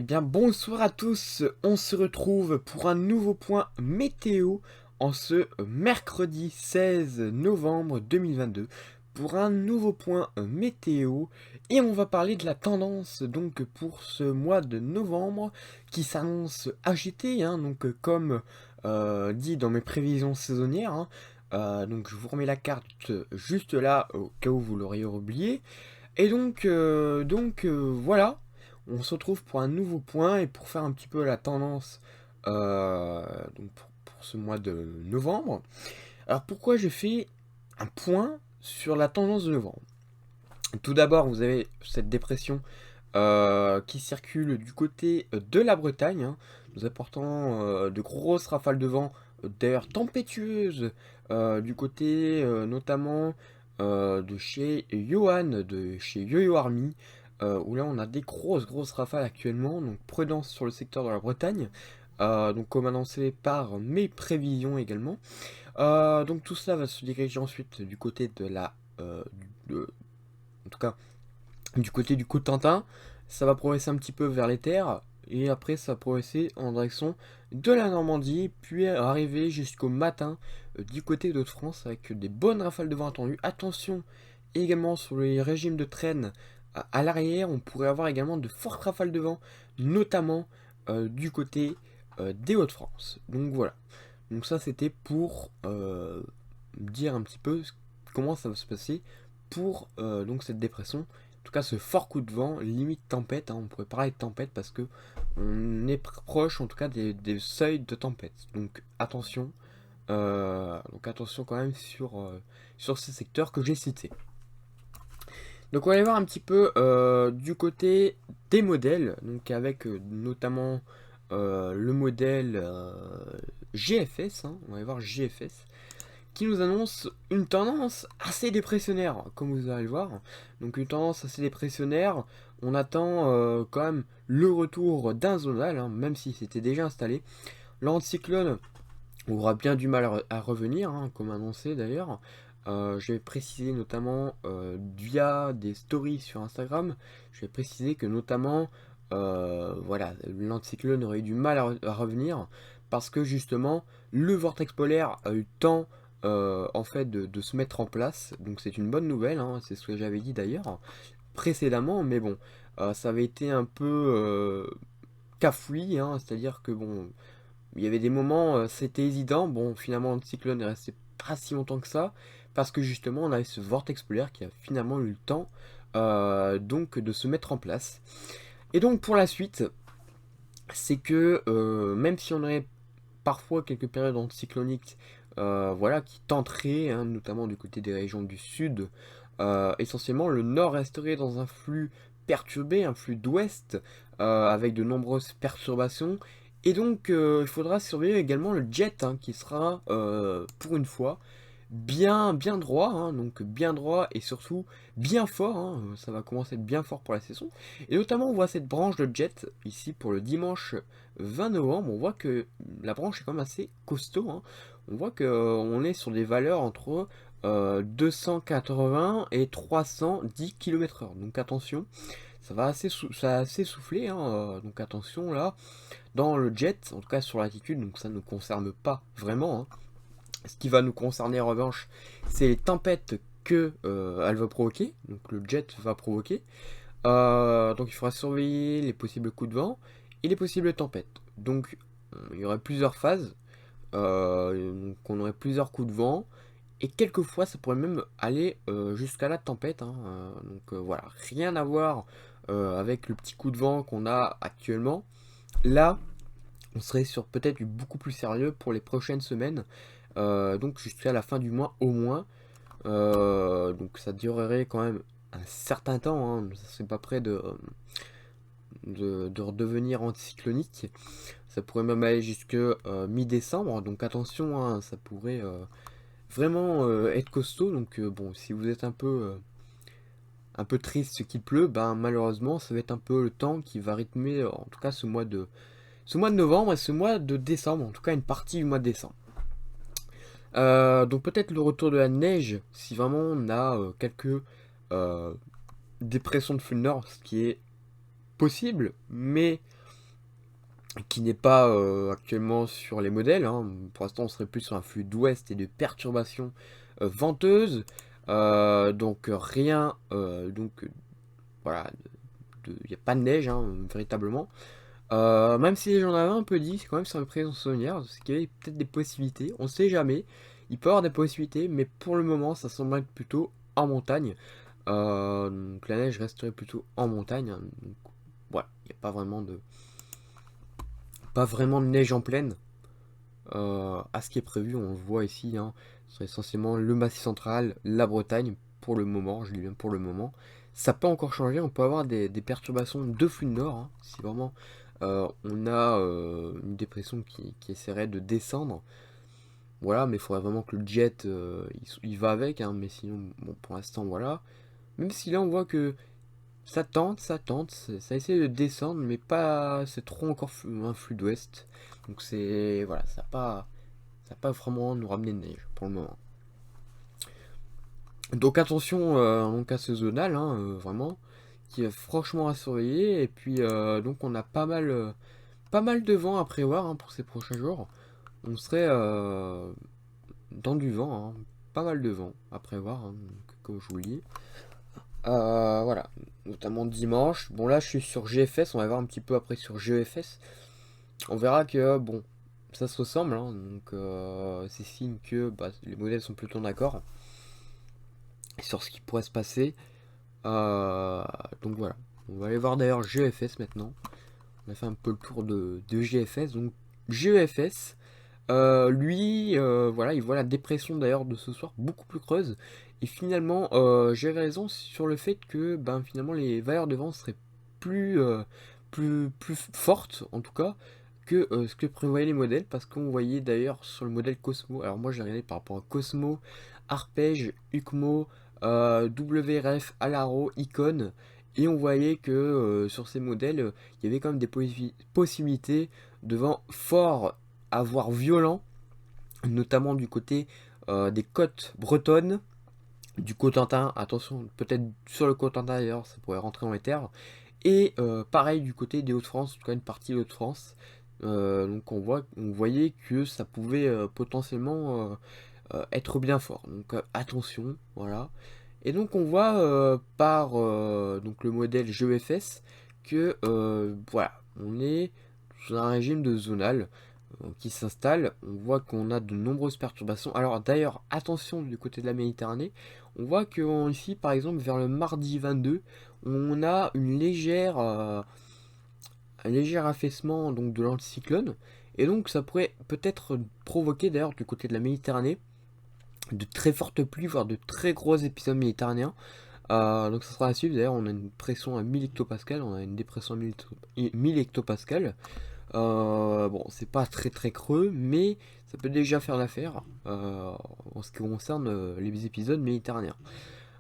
Eh bien bonsoir à tous, on se retrouve pour un nouveau point météo en ce mercredi 16 novembre 2022 pour un nouveau point météo et on va parler de la tendance donc pour ce mois de novembre qui s'annonce agité donc comme dit dans mes prévisions saisonnières donc je vous remets la carte juste là au cas où vous l'auriez oublié et voilà, on se retrouve pour un nouveau point et pour faire un petit peu la tendance donc pour ce mois de novembre. Alors pourquoi je fais un point sur la tendance de novembre? Tout d'abord, vous avez cette dépression qui circule du côté de la Bretagne, nous apportant de grosses rafales de vent, d'air tempétueuses, du côté notamment de chez Johan, de chez YoYo Army, où là on a des grosses rafales actuellement, donc prudence sur le secteur de la Bretagne, donc comme annoncé par mes prévisions également. Donc tout ça va se diriger ensuite du côté de la... en tout cas du côté du Cotentin, ça va progresser un petit peu vers les terres, et après ça va progresser en direction de la Normandie, puis arriver jusqu'au matin du côté de France avec des bonnes rafales de vent attendues. Attention également sur les régimes de traîne à l'arrière, on pourrait avoir également de fortes rafales de vent, notamment du côté des Hauts-de-France. Donc voilà, donc ça c'était pour dire un petit peu comment ça va se passer pour donc cette dépression. En tout cas, ce fort coup de vent, limite tempête, on pourrait parler de tempête parce que on est proche en tout cas des seuils de tempête. Donc attention quand même sur ces secteurs que j'ai cités. Donc on va aller voir un petit peu du côté des modèles, donc avec notamment le modèle GFS, on va aller voir GFS, qui nous annonce une tendance assez dépressionnaire, comme vous allez le voir. Donc une tendance assez dépressionnaire, on attend quand même le retour d'un zonal, même si c'était déjà installé. L'anticyclone aura bien du mal à revenir, comme annoncé d'ailleurs. Je vais préciser notamment via des stories sur Instagram, je vais préciser que notamment voilà, l'anticyclone aurait eu du mal à revenir parce que justement le vortex polaire a eu le temps en fait de se mettre en place, donc c'est une bonne nouvelle, c'est ce que j'avais dit d'ailleurs précédemment, mais bon, ça avait été un peu cafouillis, c'est à dire que bon, il y avait des moments, c'était hésitant. Bon, finalement, le cyclone est resté pas si longtemps que ça, parce que justement, on avait ce vortex polaire qui a finalement eu le temps donc de se mettre en place. Et donc pour la suite, c'est que même si on aurait parfois quelques périodes anticycloniques, voilà, qui tenteraient, notamment du côté des régions du sud, essentiellement le nord resterait dans un flux perturbé, un flux d'ouest, avec de nombreuses perturbations. Et donc il faudra surveiller également le jet qui sera pour une fois bien droit, donc bien droit et surtout bien fort, ça va commencer à être bien fort pour la saison. Et notamment on voit cette branche de jet ici pour le dimanche 20 novembre, on voit que la branche est quand même assez costaud, on voit qu'on est sur des valeurs entre 280 et 310 km/h, donc attention, ça va assez souffler, donc attention là, dans le jet, en tout cas sur l'altitude, donc ça ne nous concerne pas vraiment. Ce qui va nous concerner en revanche, c'est les tempêtes que elle va provoquer, donc le jet va provoquer. Donc il faudra surveiller les possibles coups de vent et les possibles tempêtes. Donc il y aurait plusieurs phases, donc on aurait plusieurs coups de vent, et quelquefois ça pourrait même aller jusqu'à la tempête. Donc voilà, rien à voir avec le petit coup de vent qu'on a actuellement. Là, on serait sur peut-être du beaucoup plus sérieux pour les prochaines semaines, donc jusqu'à la fin du mois au moins. Donc ça durerait quand même un certain temps, ça serait pas près de redevenir anticyclonique. Ça pourrait même aller jusque mi-décembre, donc attention, ça pourrait vraiment être costaud. Donc bon, si vous êtes un peu triste qu'il pleut, ben malheureusement ça va être un peu le temps qui va rythmer en tout cas ce mois de novembre et ce mois de décembre, en tout cas une partie du mois de décembre. Donc peut-être le retour de la neige, si vraiment on a quelques dépressions de flux de nord, ce qui est possible, mais qui n'est pas actuellement sur les modèles, hein. Pour l'instant, on serait plus sur un flux d'ouest et de perturbations venteuses. Donc rien, voilà, il n'y a pas de neige, hein, véritablement. Même si j'en avais un peu dit, c'est quand même sur le présent souvenir, c'est qu'il y avait peut-être des possibilités, on sait jamais. Il peut y avoir des possibilités, mais pour le moment, ça semble être plutôt en montagne. Donc la neige resterait plutôt en montagne, hein. Donc voilà, il n'y a pas vraiment de neige en plaine. À ce qui est prévu, on le voit ici, hein, ce serait essentiellement le Massif central, la Bretagne, pour le moment, je dis bien pour le moment. Ça peut encore changer, on peut avoir des perturbations de flux de nord, hein, si vraiment on a une dépression qui essaierait de descendre. Voilà, mais il faudrait vraiment que le jet il va avec, hein, mais sinon, bon, pour l'instant, voilà. Même si là on voit que ça essaie de descendre, mais pas, c'est trop encore un flux d'ouest. Donc c'est, voilà, ça va pas vraiment nous ramener de neige pour le moment. Donc attention donc à ce zonal, hein, vraiment, qui est franchement à surveiller. Et puis donc on a pas mal de vent à prévoir, hein, pour ces prochains jours. On serait dans du vent, hein, pas mal de vent à prévoir, hein, donc, comme je vous le dis. Voilà, notamment dimanche. Bon là je suis sur GFS, on va voir un petit peu après sur GFS. On verra que bon, ça se ressemble, hein, donc c'est signe que bah, les modèles sont plutôt d'accord sur ce qui pourrait se passer. Euh, donc voilà, on va aller voir d'ailleurs GFS maintenant. On a fait un peu le tour de GFS. Donc GFS, lui, voilà, il voit la dépression d'ailleurs de ce soir beaucoup plus creuse. Et finalement, j'ai raison sur le fait que ben, finalement les valeurs de vent seraient plus, plus fortes, en tout cas, que ce que prévoyaient les modèles. Parce qu'on voyait d'ailleurs sur le modèle Cosmo, alors moi j'ai regardé par rapport à Cosmo, Arpège, UCMO, WRF, Alaro, Icon. Et on voyait que sur ces modèles, il y avait quand même des possibilités de vent fort à voire violent, notamment du côté des côtes bretonnes, du Cotentin, attention, peut-être sur le Cotentin d'ailleurs, ça pourrait rentrer dans les terres, et pareil du côté des Hauts-de-France, en tout cas une partie des Hauts-de-France. Donc on voyait que ça pouvait potentiellement être bien fort. Donc attention, voilà. Et donc on voit par donc le modèle GEFS que voilà, on est sous un régime de zonal qui s'installe. On voit qu'on a de nombreuses perturbations. Alors d'ailleurs, attention du côté de la Méditerranée, on voit que ici par exemple vers le mardi 22, on a un léger affaissement donc, de l'anticyclone. Et donc ça pourrait peut-être provoquer d'ailleurs du côté de la Méditerranée de très fortes pluies, voire de très gros épisodes méditerranéens. Donc ça sera à suivre. D'ailleurs, on a une pression à 1000 hectopascales, on a une dépression à 1000 hectopascales. Bon, c'est pas très très creux, mais ça peut déjà faire l'affaire en ce qui concerne les épisodes méditerranéens.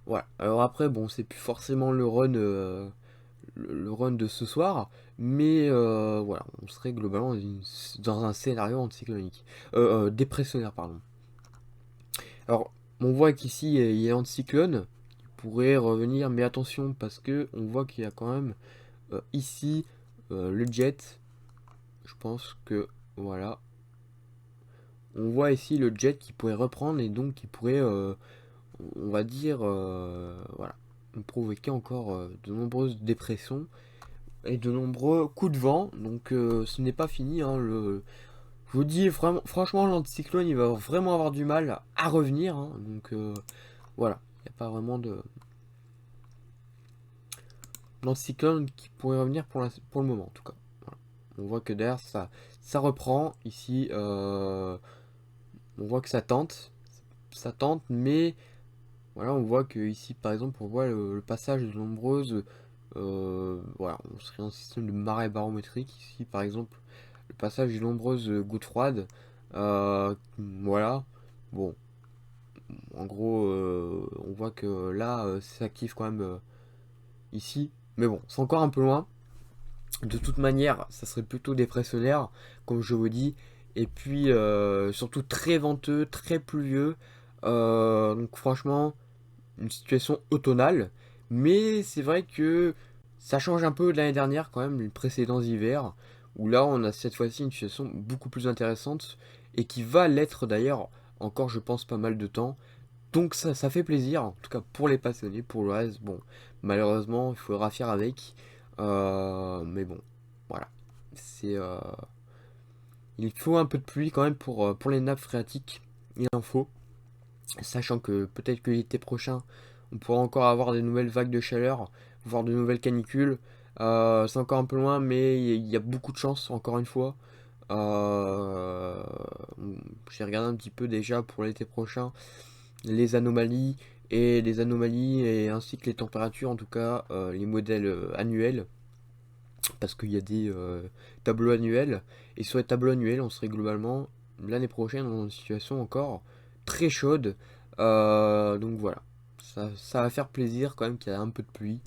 Voilà. Alors après, bon, c'est plus forcément le run, le run de ce soir, mais voilà, on serait globalement dans un scénario anticyclonique, dépressionnaire, pardon. Alors, on voit qu'ici il y a l'anticyclone qui pourrait revenir, mais attention parce que on voit qu'il y a quand même ici le jet. Je pense que voilà, on voit ici le jet qui pourrait reprendre et donc qui pourrait, on va dire, voilà, provoquer encore de nombreuses dépressions et de nombreux coups de vent. Donc ce n'est pas fini, hein, je vous dis vraiment, franchement, l'anticyclone il va vraiment avoir du mal à revenir, hein. Donc voilà, il n'y a pas vraiment de l'anticyclone qui pourrait revenir pour le moment en tout cas. Voilà. On voit que derrière ça reprend ici. On voit que ça tente, mais voilà, on voit que ici par exemple, on voit le passage de nombreuses, voilà, on serait un système de marée barométrique ici par exemple, le passage de nombreuses gouttes froides, voilà, bon, en gros, on voit que là, ça s'active quand même ici, mais bon, c'est encore un peu loin. De toute manière, ça serait plutôt dépressionnaire, comme je vous dis. Et puis, surtout très venteux, très pluvieux. Donc franchement, une situation automnale. Mais c'est vrai que ça change un peu de l'année dernière quand même, les précédents hivers. où là on a cette fois-ci une situation beaucoup plus intéressante et qui va l'être d'ailleurs encore je pense pas mal de temps. Donc ça fait plaisir, en tout cas pour les passionnés. Pour le reste, bon, malheureusement il faudra faire avec. Mais bon, voilà. C'est il faut un peu de pluie quand même pour les nappes phréatiques, il en faut. Sachant que peut-être que l'été prochain, on pourra encore avoir des nouvelles vagues de chaleur, voire de nouvelles canicules. C'est encore un peu loin, mais il y a beaucoup de chance, encore une fois. Euh, j'ai regardé un petit peu déjà pour l'été prochain les anomalies et ainsi que les températures, en tout cas les modèles annuels, parce qu'il y a des tableaux annuels. Et sur les tableaux annuels, on serait globalement l'année prochaine dans une situation encore très chaude. Donc voilà, ça va faire plaisir quand même qu'il y a un peu de pluie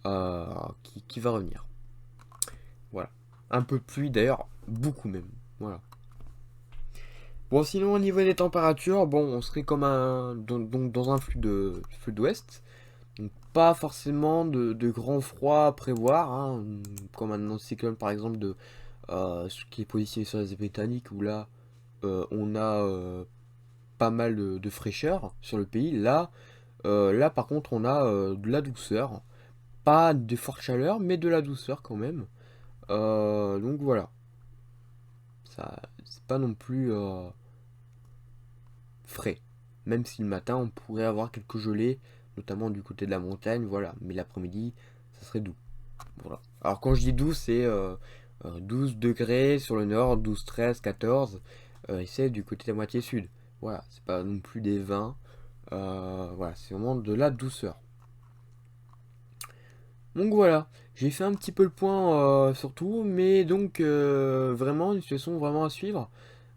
euh, qui va revenir. Voilà, un peu de pluie d'ailleurs, beaucoup même. Voilà. Bon, sinon au niveau des températures, bon, on serait comme donc dans un flux d'ouest. Donc pas forcément de grand froid à prévoir, hein, comme un anticyclone par exemple ce qui est positionné sur les Britanniques où là on a pas mal de fraîcheur sur le pays. Là par contre on a de la douceur, pas de forte chaleur mais de la douceur quand même. Donc voilà, ça c'est pas non plus frais. Même si le matin on pourrait avoir quelques gelées, notamment du côté de la montagne, voilà. Mais l'après-midi, ça serait doux. Voilà. Alors quand je dis doux, c'est 12 degrés sur le nord, 12, 13, 14. Et c'est du côté de la moitié sud. Voilà, c'est pas non plus des 20. Voilà, c'est vraiment de la douceur. Donc voilà, j'ai fait un petit peu le point sur tout, mais donc vraiment une situation vraiment à suivre.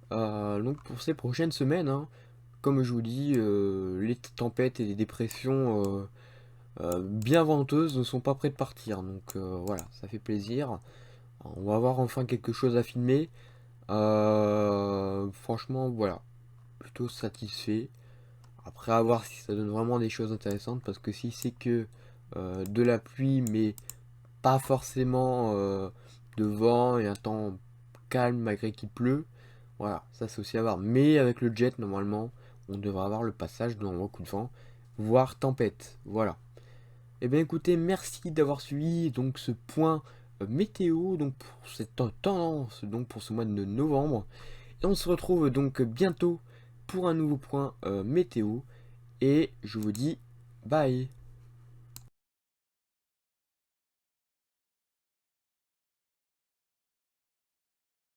Donc pour ces prochaines semaines, hein. Comme je vous dis, les tempêtes et les dépressions bien venteuses ne sont pas près de partir. Donc voilà, ça fait plaisir. On va avoir enfin quelque chose à filmer. Franchement, voilà, plutôt satisfait. Après, à voir si ça donne vraiment des choses intéressantes. Parce que si c'est que de la pluie, mais pas forcément de vent et un temps calme malgré qu'il pleut, voilà, ça c'est aussi à voir. Mais avec le jet, normalement, on devrait avoir le passage d'un gros coup de vent, voire tempête. Voilà. Eh bien écoutez, merci d'avoir suivi donc ce point météo donc pour cette tendance donc pour ce mois de novembre. Et on se retrouve donc bientôt pour un nouveau point météo. Et je vous dis bye.